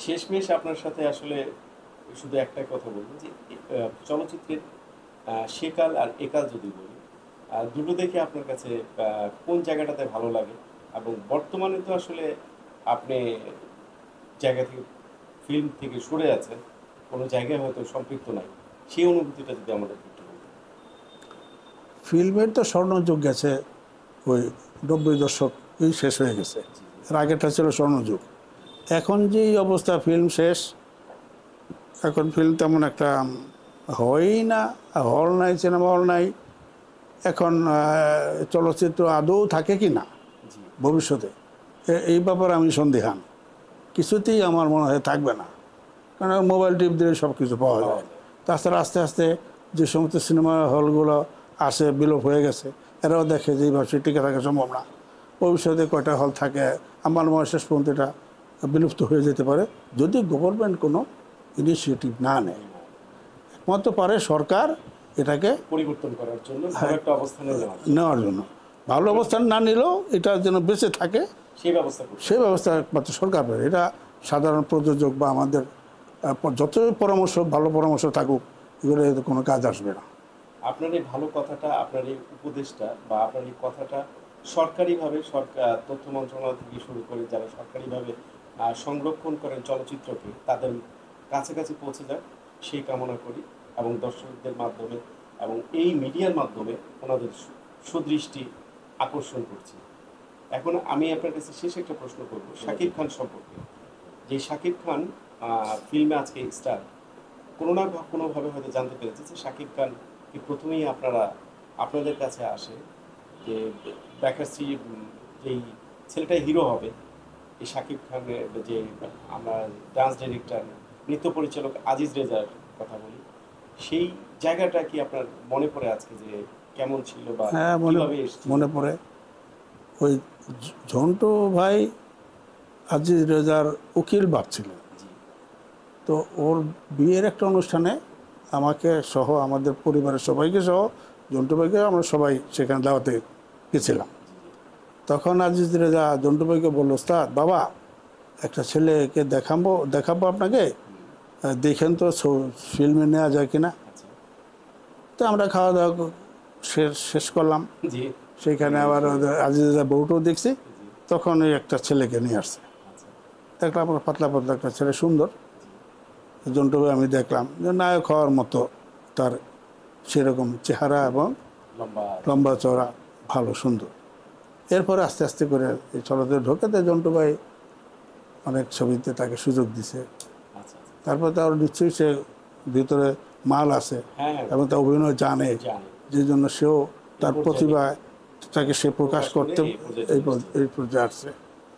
শেষমেশ আপনার সাথে আসলে শুধু একটা কথা বলবো যে চলচ্চিত্রের সেকাল আর একাল যদি বলি, দুটো দেখে আপনার কাছে কোন জায়গাটাতে ভালো লাগে? এবং বর্তমানে তো আসলে আপনি জায়গা থেকে ফিল্ম থেকে সরে আছেন, কোনো জায়গায় হয়তো সম্পৃক্ত নাই, সেই অনুভূতিটা যদি আমাদের একটু বলতেন। ফিল্মের তো স্বর্ণযুগ গেছে, ওই 90 দশক এই শেষ হয়ে গেছে। এর আগেরটা ছিল স্বর্ণযুগ। এখন যে অবস্থা, ফিল্ম শেষ, এখন ফিল্ম তেমন একটা হয়ই না, হল নাই, সিনেমা হল নাই। এখন চলচ্চিত্র আদৌ থাকে কি না জি। ভবিষ্যতে, এই ব্যাপারে আমি সন্দিহান। কিছুতেই আমার মনে হয় থাকবে না, কারণ মোবাইল টিপ দিয়ে সব কিছু পাওয়া যায়। তাছাড়া আস্তে আস্তে যে সমস্ত সিনেমা হলগুলো আসে, বিলোপ হয়ে গেছে, এরাও দেখে যে এইভাবে টিকে থাকা সম্ভব না। ভবিষ্যতে কয়টা হল থাকে আমার মনে হয় শেষ পর্যন্ত এটা বিলুপ্ত হয়ে যেতে পারে, যদি গভর্নমেন্ট কোনো ইনিশিয়েটিভ না নেয়। একমাত্র পারে সরকার এটাকে পরিবর্তন করার জন্য ভালো একটা অবস্থানে নেওয়ার জন্য। ভালো অবস্থান না নিলেও এটা যেন বেঁচে থাকে সেই ব্যবস্থা করছে। সেই ব্যবস্থা একমাত্র সরকার পারে। এটা সাধারণ প্রযোজক বা আমাদের যতই পরামর্শ, ভালো পরামর্শ থাকুক, এগুলো কোনো কাজ আসবে না। আপনার এই ভালো কথাটা, আপনার এই উপদেশটা বা আপনার এই কথাটা সরকারিভাবে, সরকার তথ্য মন্ত্রণালয় থেকে শুরু করে যারা সরকারিভাবে সংরক্ষণ করেন চলচ্চিত্রকে, তাদের কাছাকাছি পৌঁছে যায় সেই কামনা করি। এবং দর্শকদের মাধ্যমে এবং এই মিডিয়ার মাধ্যমে ওনাদের সুদৃষ্টি আকর্ষণ করছি। এখন আমি আপনার কাছে শেষ একটা প্রশ্ন করব শাকিব খান সম্পর্কে। যে শাকিব খান ফিল্মে আজকে স্টার, কোনো না কোনোভাবে হয়তো জানতে পেরেছে যে শাকিব খান কি প্রথমেই আপনাদের কাছে আসে যে দেখাচ্ছি যেই ছেলেটাই হিরো হবে, এই শাকিব খানের যে আমরা ডান্স ডিরেক্টর, নৃত্য পরিচালক আজিজ রেজার কথা বলি, সেই জায়গাটা কি আপনার মনে পড়ে আজকে যে কেমন ছিল বা হ্যাঁ, মনে পড়ে। ওই ঝন্টু ভাই আজিজ রেজার উকিল বাপ ছিলেন। তো ওর বিয়ের একটা অনুষ্ঠানে আমাকে সহ, আমাদের পরিবারের সবাইকে সহ, জন্টু ভাইকে আমরা সবাই সেখানে দাওয়াতে গেছিলাম। তখন আজিজ রেজা জন্টু ভাইকে বললো, ওস্তাদ বাবা, একটা ছেলেকে দেখাবো আপনাকে, দেখেন তো ফিল্মে নেওয়া যায় কিনা। তো আমরা খাওয়া দাওয়া শেষ করলাম, সেখানে আবার আজিজ রেজা বউটাও দেখছি। তখন ওই একটা ছেলেকে নিয়ে আসছে, দেখলাম আমরা পাতলা পাতলা একটা ছেলে, সুন্দর। জন্টু ভাই আমি দেখলাম যে নায়ক হওয়ার মতো তার সেরকম চেহারা এবং লম্বা চওড়া, ভালো সুন্দর। এরপরে আস্তে আস্তে করে এই চলচ্চিত্রে ঢোকে, তো জন্টু ভাই অনেক ছবিতে তাকে সুযোগ দিছে। তারপর তার নিশ্চয়ই সে ভিতরে মাল আছে এবং তার অভিনয় জানে, যে জন্য সেও তার প্রতিভা তাকে সে প্রকাশ করতে এই পর্যায়ে আসছে।